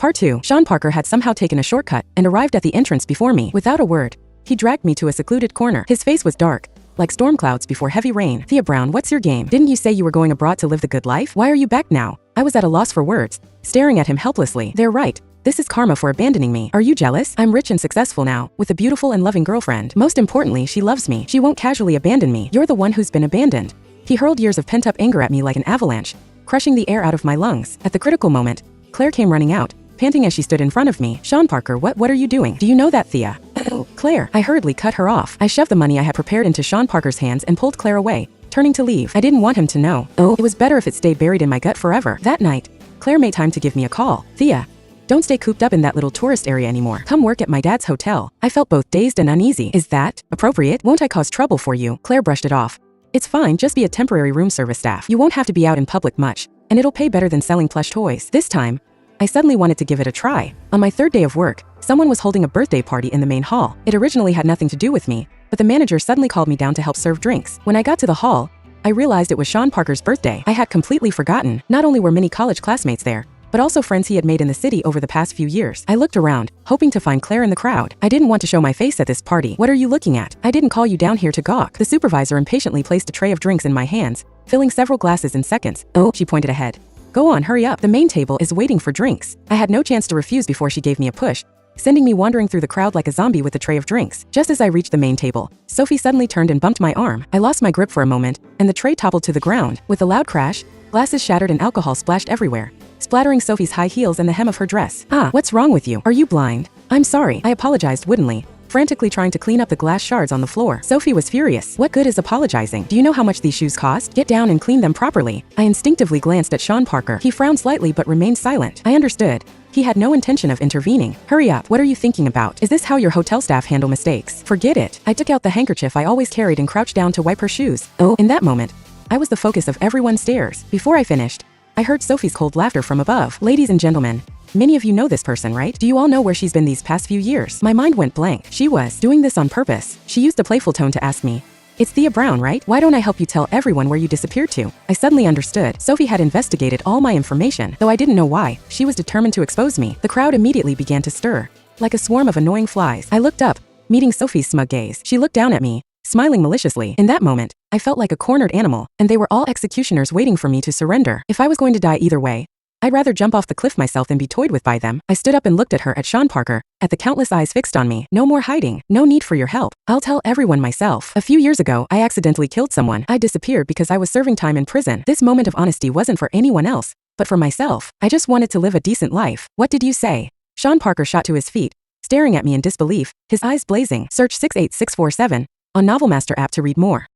Part 2. Sean Parker had somehow taken a shortcut and arrived at the entrance before me. Without a word, he dragged me to a secluded corner. His face was dark, like storm clouds before heavy rain. Thea Brown, what's your game? Didn't you say you were going abroad to live the good life? Why are you back now? I was at a loss for words, staring at him helplessly. They're right. This is karma for abandoning me. Are you jealous? I'm rich and successful now, with a beautiful and loving girlfriend. Most importantly, she loves me. She won't casually abandon me. You're the one who's been abandoned. He hurled years of pent-up anger at me like an avalanche, crushing the air out of my lungs. At the critical moment, Claire came running out, panting as she stood in front of me. Sean Parker, what are you doing? Do you know that, Thea? Oh, Claire. I hurriedly cut her off. I shoved the money I had prepared into Sean Parker's hands and pulled Claire away, turning to leave. I didn't want him to know. Oh, it was better if it stayed buried in my gut forever. That night, Claire made time to give me a call. Thea, don't stay cooped up in that little tourist area anymore. Come work at my dad's hotel. I felt both dazed and uneasy. Is that appropriate? Won't I cause trouble for you? Claire brushed it off. It's fine, just be a temporary room service staff. You won't have to be out in public much, and it'll pay better than selling plush toys. This time, I suddenly wanted to give it a try. On my third day of work, someone was holding a birthday party in the main hall. It originally had nothing to do with me, but the manager suddenly called me down to help serve drinks. When I got to the hall, I realized it was Sean Parker's birthday. I had completely forgotten. Not only were many college classmates there, but also friends he had made in the city over the past few years. I looked around, hoping to find Claire in the crowd. I didn't want to show my face at this party. What are you looking at? I didn't call you down here to gawk. The supervisor impatiently placed a tray of drinks in my hands, filling several glasses in seconds. Oh, she pointed ahead. Go on, hurry up. The main table is waiting for drinks. I had no chance to refuse before she gave me a push, sending me wandering through the crowd like a zombie with a tray of drinks. Just as I reached the main table, Sophie suddenly turned and bumped my arm. I lost my grip for a moment, and the tray toppled to the ground. With a loud crash, glasses shattered and alcohol splashed everywhere, splattering Sophie's high heels and the hem of her dress. Ah, what's wrong with you? Are you blind? I'm sorry, I apologized woodenly, frantically trying to clean up the glass shards on the floor. Sophie was furious. What good is apologizing? Do you know how much these shoes cost? Get down and clean them properly. I instinctively glanced at Sean Parker. He frowned slightly but remained silent. I understood. He had no intention of intervening. Hurry up. What are you thinking about? Is this how your hotel staff handle mistakes? Forget it. I took out the handkerchief I always carried and crouched down to wipe her shoes. Oh, in that moment, I was the focus of everyone's stares. Before I finished, I heard Sophie's cold laughter from above. Ladies and gentlemen, many of you know this person, right? Do you all know where she's been these past few years? My mind went blank. She was doing this on purpose. She used a playful tone to ask me, it's Thea Brown, right? Why don't I help you tell everyone where you disappeared to? I suddenly understood. Sophie had investigated all my information, though I didn't know why. She was determined to expose me. The crowd immediately began to stir, like a swarm of annoying flies. I looked up, meeting Sophie's smug gaze. She looked down at me, smiling maliciously. In that moment, I felt like a cornered animal, and they were all executioners waiting for me to surrender. If I was going to die either way, I'd rather jump off the cliff myself than be toyed with by them. I stood up and looked at her, at Sean Parker, at the countless eyes fixed on me. No more hiding. No need for your help. I'll tell everyone myself. A few years ago, I accidentally killed someone. I disappeared because I was serving time in prison. This moment of honesty wasn't for anyone else, but for myself. I just wanted to live a decent life. What did you say? Sean Parker shot to his feet, staring at me in disbelief, his eyes blazing. Search 68647 on Novelmaster app to read more.